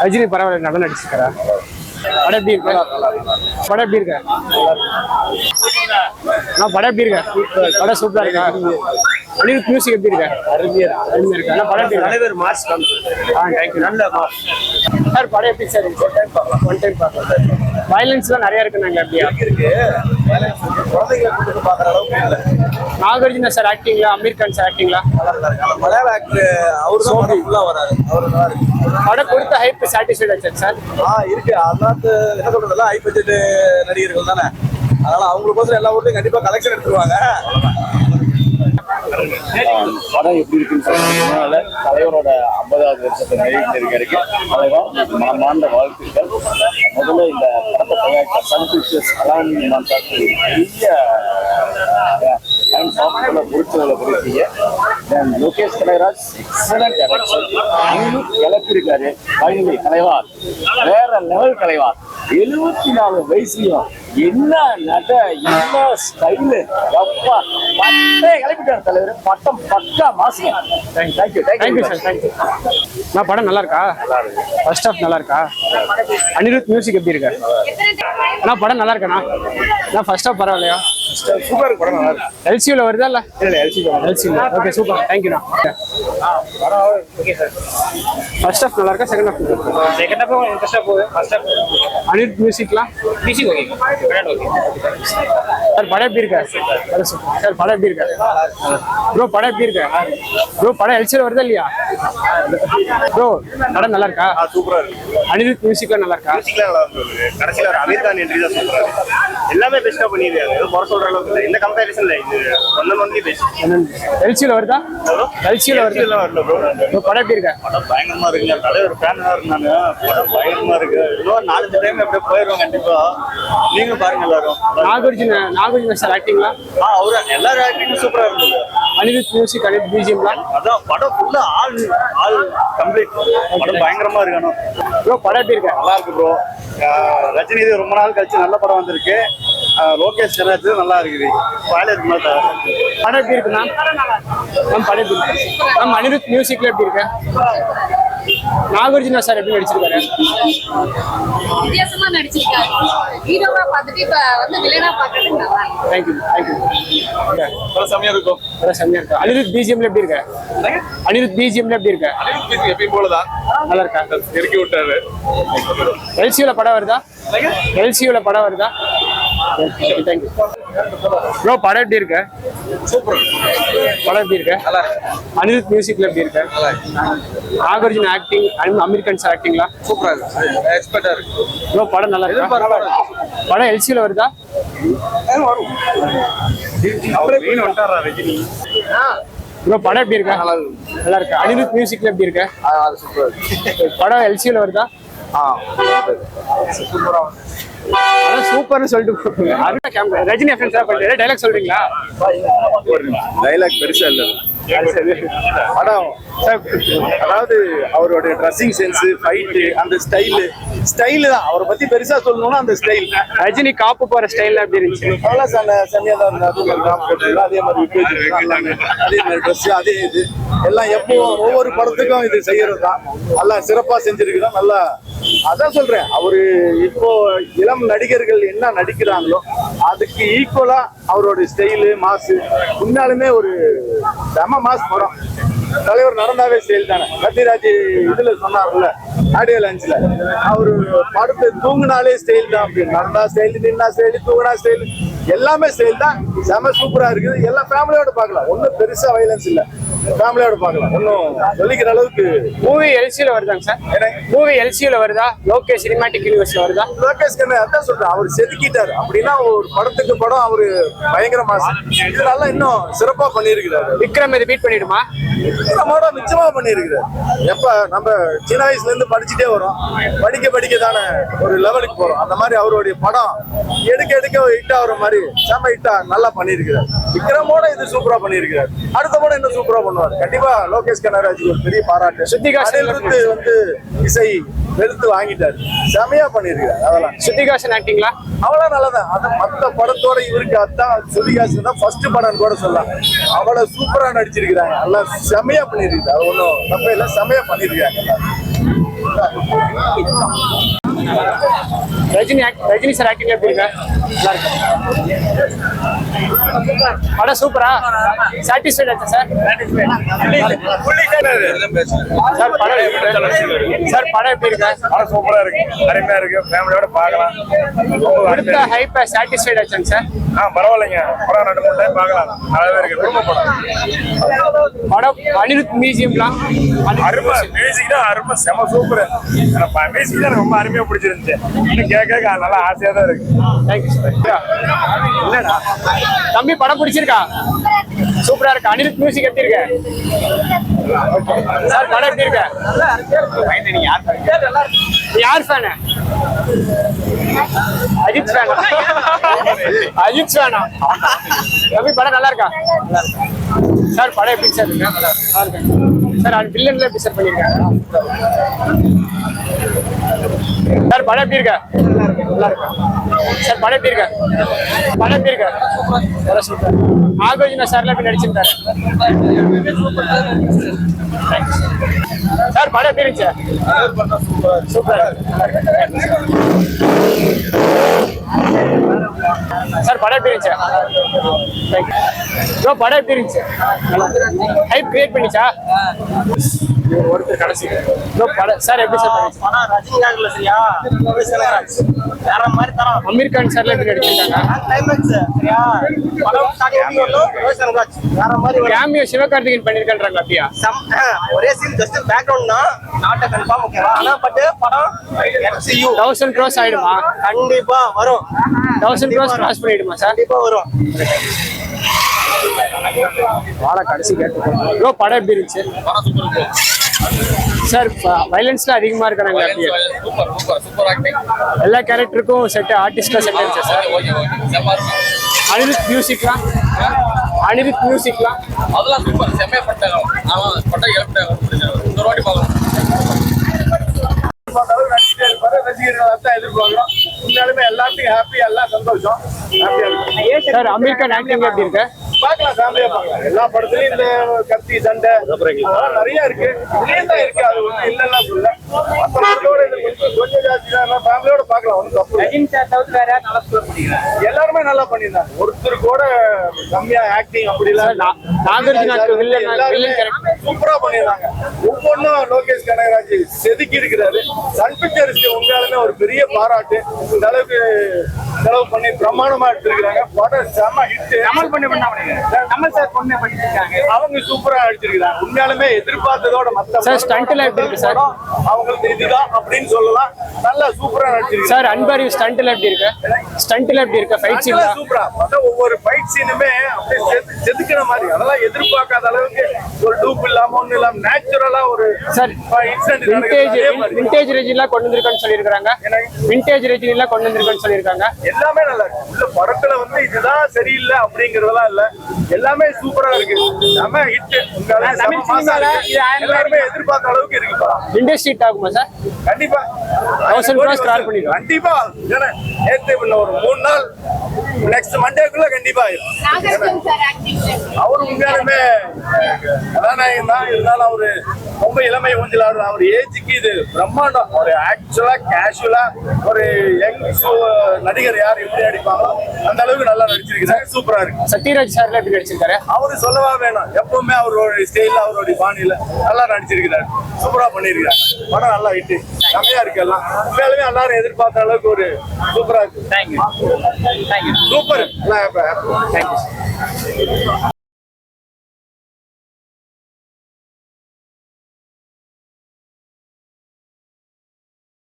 ரஜினி பரவாயில்ல, நல்லா நடிச்சிருக்காரா? படம் எப்படி இருக்கு? படம் எப்படி இருக்கு? படம் எப்படி இருக்கு? படம் சூப்பரா இருக்கா? அனிருத் மியூசிக் எப்படி இருக்கு? அருமையா இருக்கு. படம் எப்படி தலைவர் மார்ச் தேங்க்யூ. நல்ல சார் படம் எப்படி சார் இருக்கு? ஒன் டைம் பார்க்கலாம். வயலன்ஸ்லாம் நிறைய இருக்குனாங்க. அப்படியா இருக்கு? நாகார்ஜுனா சார் ஆக்டிங்களா, அமீர் கான் சார் ஆக்டிங்களா? மலையாள ஆக்டர் அவரு தான் வராரு. அவரு படம் கொடுத்த ஹைப் சாட்டிஸ்ஃபைட் ஆச்சு சார்? இருக்கு. அதான் என்ன சொல்றதெல்லாம் ஹை பட்ஜெட் நடிகர்கள் தானே, அதனால அவங்களுக்கோசரம் எல்லா ஊர்லயும் கண்டிப்பா கலெக்ஷன் எடுத்துருவாங்க. படம் எப்படி இருக்குன்னு சொன்னதுனால தலைவரோட 50வது வருஷத்தை நிறைவேற்றிருக்க மனமார்ந்த வாழ்த்துக்கள். முதல்ல இந்த படத்தை தயாரித்த சன் பிக்சர்ஸ் அலானி மான்சாக்கு பெரிய பொருட்களை குறிப்பிய லோகேஷ் கனகராஜ் எக்ஸலன்ட் டைரக்ஷன். கிளப்பிருக்காரு ஃபைனலி தலைவார், வேற லெவல் தலைவார். 74 வயசுலயும் என்ன நட, என்ன ஸ்டைலு, அப்பா பட்டே கிளப்பிட்டாரு தலைவர். பட்டம் பக்கா மாசுங்க. Thank you sir, thank you. நான் படம் நல்லா இருக்கா? ஃபர்ஸ்ட் ஹாஃப் நல்லா இருக்கா? அனிருத் மியூசிக் எப்படி இருக்கு? நான் படம் நல்லா இருக்கேண்ணா. நான் ஃபர்ஸ்ட் ஹாஃப் பரவாயில்லையா? சூப்பர் இருக்கு. படம் நல்லா இருக்கு. எல்சியூல வருதா? இல்ல எல்சியூல. ஓகே சூப்பர், தேங்க்யூண்ணா. Okay sir. ஃபர்ஸ்ட் ஹாஃப் நல்லா இருக்கா? செகண்ட் ஹாஃப் செகண்ட் ஹாஃப் இன்ட்ரெஸ்டா போகுது. ஃபர்ஸ்ட் ஹாஃப் அனிருத் மியூசிக்லாம் மியூசிக் ஓகே. சார் படம் எப்படி இருக்கா? சார் படம் எப்படி இருக்கா ப்ரோ? படம் எப்படி இருக்கா ப்ரோ? படம் எல்சியூல வருதா இல்லையா ப்ரோ? படம் நல்லா இருக்கா? சூப்பரா இருக்கு. அனிருத் மியூசிக்லாம் நல்லா இருக்கா? மியூசிக்லாம் நல்லா இருக்கு. கடைசியில ஒரு அமீர் கான் என்ட்ரி தான் சூப்பரா இருக்கு. எல்லாமே பெஸ்டா பண்ணிருக்காங்க. எதுவும் குறை சொல்ற அளவுக்கு இல்லை. இந்த கம்பேரிசன்ல இது ஒன்லி பெஸ்ட். எல்சியூல வருதா? எல்சியூல வருதா? வரல ப்ரோ. படம் எப்படி இருக்கா? படம் பயங்கரமா இருக்குங்க. தலைவர் ஃபேனா இருந்தாங்க. படம் பயங்கரமா இருக்கு. இன்னும் 4 டைம் அப்படியே போயிடுவோம் கண்டிப்பா. நீங்க பாருங்க எல்லாரும். நாகார்ஜுனா சார் ஆக்டிங்களா? அவரு எல்லாரும் ஆக்டிங் சூப்பரா இருந்தது. அனிருத் மியூசிக், அனிருத் பிஜிஎம்லாம் அதான் படம் ஃபுல்லா ஆல் கம்ப்ளீட். படம் பயங்கரமா இருக்கணும் ப்ரோ. படம் எப்படி இருக்கா? நல்லா இருக்கு ப்ரோ. ரஜினி இது ரொம்ப நாள் கழிச்சு நல்ல படம் வந்திருக்கு. லோகேஷ் கனகராஜ் நல்லா இருக்குது. பாலியர் படம் எப்படி இருக்கு மேம்? படம் எப்படி இருக்கு மேம்? அனிருத் மியூசிக்ல எப்படி இருக்கு? நாகார்ஜுனா சார் எப்படி நடிச்சிருக்காரு? வித்தியாசமா நடிச்சிருக்காரு. ஹீரோவா பார்த்துட்டு இப்ப வந்து வில்லனா பார்க்கறது நல்லா இருக்கு. தேங்க்யூ. செம்மையா இருக்கும். செம்மையா இருக்கு. அனிருத் பிஜிஎம்ல எப்படி இருக்கு? அனிருத் பிஜிஎம்ல எப்படி இருக்கு? எப்பயும் போலதான் நல்லா இருக்கா? இறக்கி விட்டாரு. எல்சியூல படம் வருதா? எல்சியூல படம் வருதா? Thank you bro. படம் எப்படி இருக்கு? சூப்பர். படம் எப்படி இருக்கு? அனிருத் மியூசிக்ல எப்படி இருக்கு? நாகார்ஜுனா ஆக்டிங், அமீர் கான் சார் ஆக்டிங்களா? சூப்பரா இருக்கு. எக்ஸ்பர்ட்டா இருக்கு ப்ரோ. படம் நல்லா இருக்கு. படம் எல்சியூல வருதா? வரும். ரஜினி ப்ரோ படம் எப்படி இருக்கா? நல்லா இருக்கு. அனிருத் மியூசிக்ல எப்படி இருக்கு? படம் எல்சியூல வருதா? சூப்பர்னு சொல்லிட்டு ரஜினி டைலாக் சொல்றீங்களா? டைலாக் பெருசா இல்ல படம். அதாவது அவரோட ட்ரெஸ்ஸிங் சென்ஸ், ஃபைட்டு, அந்த ஸ்டைலு தான் அவரை பத்தி பெருசா சொல்லணும்னா அந்த ஸ்டைல். ரஜினி காப்பு போற ஸ்டைல் அப்படி இருந்துச்சு. அதெல்லாம் செம்மையா தான் இருந்தது. அதே மாதிரி அதே மாதிரி ட்ரெஸ், அதே இது எல்லாம் எப்பவும் ஒவ்வொரு படத்துக்கும் இது செய்யறது தான். நல்லா சிறப்பா செஞ்சிருக்கிறோம். நல்லா அதான் சொல்றேன். அவரு இப்போ இளம் நடிகர்கள் என்ன நடிக்கிறாங்களோ அதுக்கு ஈக்குவலா அவரோட ஸ்டைலு, மாசு உண்மையாலுமே ஒரு செம மாஸ் படம். தலைவர் நடந்தாவே ஸ்டைல் தானே. சத்யராஜ் இதுல சொன்னார்ல ஆடியோ லான்ச்ல, அவரு படத்தை தூங்குனாலே ஸ்டைல் தான். அப்படி நடந்தா ஸ்டைல், நின்னா ஸ்டைல், தூங்குனா ஸ்டைல், எல்லாமே ஸ்டைல் தான். செம சூப்பரா இருக்குது. எல்லாம் ஃபேமிலியோட பார்க்கலாம். ஒன்றும் பெருசா வைலன்ஸ் இல்லை. ஃபேமிலியோட பார்க்கலாம். ஒன்றும் சொல்லிக்கிற அளவுக்கு. மூவி எல்சியூல வருதாங்க சார்? மூவி எல்சியூல வருதா? லோகேஷ் சினிமாட்டிக் யூனிவர்ஸ்ல வருதா? லோகேஷ் அதான் சொல்றேன். அவர் செதுக்கிட்டாரு. அப்படின்னா ஒரு படத்துக்கு படம் அவரு பயங்கர மாசம். இது நல்லா இன்னும் சிறப்பா பண்ணிருக்கிறாரு. விக்ரம் இது பீட் பண்ணிடுமா? விக்ரமோட மிச்சமா பண்ணிருக்கிறாரு. எப்ப நம்ம சின்ன வயசுல இருந்து படிச்சுட்டே வரோம். படிக்க தானே ஒரு லெவலுக்கு போறோம். அந்த மாதிரி அவருடைய படம் எடுக்க ஹிட் ஆகுற மாதிரி செம ஹிட்டா நல்லா பண்ணிருக்கிறார். விக்ரமோட இது சூப்பரா பண்ணிருக்கிறார். அடுத்த படம் இன்னும் சூப்பரா பண்ணுவார். கண்டிப்பா லோகேஷ் கனகராஜ் ஒரு பெரிய பாராட்டு. ஸ்ருதிகா வந்து இசை வெளுத்து வாங்கிட்டாரு. செமையா பண்ணிருக்காரு. அதெல்லாம் ஸ்ருதிகாசன் ஆக்டிங்களா? அவ்வளோ நல்லதான். அது மற்ற படத்தோட இவருக்கு அதான் ஸ்ருதிகாசன் தான் ஃபர்ஸ்ட் படம் கூட சொல்லலாம். அவ்வளோ சூப்பரா நடிச்சிருக்கிறாங்க. எல்லாம் செமையா பண்ணிருக்காங்க. அது ஒன்றும் தப்பே இல்லை. செமையா பண்ணிருக்காங்க. ரஜினி சார் ஆக்டிங் எப்படி இருக்கு? படம் சூப்பரா? சாட்டிஸ்ஃபைட் ஆச்சா சார்? சார் படம் எப்படி இருக்கு? படம் சூப்பரா இருக்கு, அருமையா இருக்கு, ஃபேமிலியோட பார்க்கலாம். அடுத்த ஹைப் சாட்டிஸ்ஃபைட் ஆச்சாங்க சார்? பரவாயில்லைங்க, படம் 2-3 டைம் பார்க்கலாம். நல்லாவே இருக்கு, குடும்ப படம். படம் அனிருத் மியூசியம்லாம் அருமை, மியூசிக் தான் அருமை, செம சூப்பர். மியூசிக் தான் ரொம்ப அருமையா பிடிச்சிருந்துச்சு. இன்னும் கேட்க நல்லா ஆசையா தான் இருக்கு. Thank you sir. இல்லடா தம்பி படம் பிடிச்சிருக்கா? சூப்பரா இருக்கு. அனிருத் மியூசிக் எப்படி இருக்கு சார்? படம் எப்படி இருக்கு? யார் ஃபேனு? அஜித் ஃபேனா? அஜித் ஃபேனா? தம்பி படம் நல்லா இருக்கா சார்? படம் எப்படி சார் இருக்கு? நல்லா இருக்கு சார். அது வில்லன்ல எப்படி சார் பண்ணிருக்காங்க சார்? படம் எப்படி இருக்கா? நல்லா இருக்கு சார். படம் எப்படி இருக்கா? படம் எப்படி இருக்கா? நல்லா சூப்பர். நாகார்ஜுனா சார்ல எப்படி நடிச்சிருக்காரு சார்? படம் எப்படி இருந்துச்சு? Super sir. படம் எப்படி இருந்துச்சு? படம் எப்படி இருந்துச்சு? ஹைப் கிரியேட் பண்ணிச்சா? ஒருத்தர் கடைசி படம் சார் எப்படி சார்? படம் ரஜினிகாந்த்ல சரியா வேற மாதிரி தரம். அமீர் கான் சார்ல எப்படி நடிச்சிருக்காங்க? கிளைமேக்ஸ் சரியா படம் ஸ்டார்டிங் வேற மாதிரி கேமியோ சிவகார்த்திகேயன் பண்ணிருக்காங்க அப்படியா? ஒரே சீன் ஜஸ்ட் பேக்ரவுண்ட் தான், நாட் கன்ஃபார்ம் ஓகேவா? ஆனா பட் படம் MCU 1000 crores ஆயிடுமா? கண்டிப்பா வரும். 1000 crores கிராஸ் பண்ணிடுமா சார்? கண்டிப்பா வரும். வாழ கடைசி கேட்டு ப்ரோ படம் எப்படி இருந்துச்சு? சார் வயலன்ஸ்ல அதிகமா இருக்காங்க அப்படியே? எல்லா கேரக்டருக்கும் செட் ஆர்டிஸ்ட்ல செட் ஆச்சு சார். அனிருத் மியூசிக்லாம் அனிருத் மியூசிக்லாம் அதெல்லாம் சூப்பர், செம்மையா பண்ணிட்டாங்க. பட்டம் எழுப்பிட்டாங்க. இந்த வாட்டி பார்க்கலாம். நடிச்சிட்டே இருப்பாரு. ரசிகர்கள் தான் எதிர்பார்க்கிறோம். உண்மையாலுமே எல்லாத்துக்கும் ஹாப்பி, எல்லாம் சந்தோஷம். ஹாப்பியா இருக்கு சார். அமீர் கான் ஆக்டிங் எப்படி இருக்கு? பார்க்கலாம், ஃபேமிலியா பார்க்கலாம். எல்லா படத்துலயும் இந்த கத்தி சண்டை அதெல்லாம் நிறைய இருக்கு. இதுலயும் தான் இருக்கு, அது ஒன்றும் இல்லைன்னா சொல்ல. மற்ற படத்தோட இது கொஞ்சம் ஜாஸ்தி தான். ஃபேமிலியோட பார்க்கலாம், ஒன்றும் தப்பு இல்லை. எல்லாருமே நல்லா பண்ணியிருந்தாங்க. ஒருத்தர் கூட கம்மியா ஆக்டிங் அப்படி எல்லாம் நாகார்ஜுனாக்கு வில்லன் கேரக்டர் சூப்பரா பண்ணியிருந்தாங்க. ஒவ்வொன்றும் லோகேஷ் கனகராஜ் செதுக்கி இருக்கிறாரு. சன் பிக்சர்ஸ்க்கு உண்மையாலுமே ஒரு பெரிய பாராட்டு. இந்த அளவுக்கு செலவு பண்ணி பிரமாணமா எடுத்திருக்கிறாங்க. படம் செம ஹிட். கமல் சார் பொண்ணு பண்ணிருக்காங்க. அவங்க சூப்பரா அடிச்சிருக்காங்க. உண்மையாலுமே எதிர்பார்த்ததோட மத்த சார் ஸ்டண்ட்ல எப்படி இருக்கு சார்? அவங்களுக்கு இதுதான் அப்படின்னு சொல்லலாம். நல்லா சூப்பரா நடிச்சிருக்காங்க சார். அன்பரி ஸ்டண்ட்ல எப்படி இருக்கு? ஸ்டண்ட்ல எப்படி இருக்கு? ஃபைட் சீன் சூப்பரா. ஒவ்வொரு ஃபைட் சீனுமே அப்படியே செதுக்கிற மாதிரி. அதெல்லாம் எதிர்பார்க்காத அளவுக்கு ஒரு டூப் இல்லாம ஒண்ணு இல்லாம நேச்சுரலா ஒரு சார் இன்சிடென்ட் விண்டேஜ் ரெஜின்லாம் கொண்டு வந்திருக்கான்னு சொல்லியிருக்காங்க. விண்டேஜ் ரெஜின்லாம் கொண்டு வந்திருக்கான்னு சொல்லியிருக்காங்க. எல்லாமே நல்லா இருக்கு. இந்த படத்துல இதுதான் சரியில்லை அப்படிங்கறதெல்லாம் இல்ல. எல்லாமே சூப்பரா இருக்கு. செம ஹிட். எல்லாருமே எதிர்பார்த்த அளவுக்கு இருக்கு படம். இண்டஸ்ட்ரி ஹிட் ஆகுமா சார்? கண்டிப்பா 1000 crores கிராஸ் பண்ணிடும். கண்டிப்பா. நேத்து ஒரு 3 நாள் நெக்ஸ்ட் மண்டேக்குள்ள கண்டிப்பா ஆயிடும். நாகார்ஜுனா சார் ஆக்டிங் அவரு உண்மையாலுமே கதாநாயகன் தான். இருந்தாலும் அவரு ரொம்ப இளமை ஊஞ்சல் ஆடுற அவர் ஏஜுக்கு இது பிரம்மாண்டம். ஒரு ஆக்சுவலா கேஷுவலா ஒரு யங் நடிகர் யார் எப்படி அடிப்பாங்களோ அந்த அளவுக்கு நல்லா நடிச்சிருக்காரு. சூப்பரா இருக்கு. சத்யராஜ் சார்ல எப்படி நடிச்சிருக்காரு? அவரு சொல்லவா வேணும். எப்பவுமே அவரோட ஸ்டைல அவருடைய பாணியில நல்லா நடிச்சிருக்கிறாரு. சூப்பரா பண்ணிருக்காரு. படம் நல்லா ஹிட். செமையா இருக்கு. எல்லாம் உண்மையாலுமே எல்லாரும் எதிர்பார்த்த அளவுக்கு ஒரு சூப்பரா இருக்கு. தேங்க்யூ. சூப்பர்.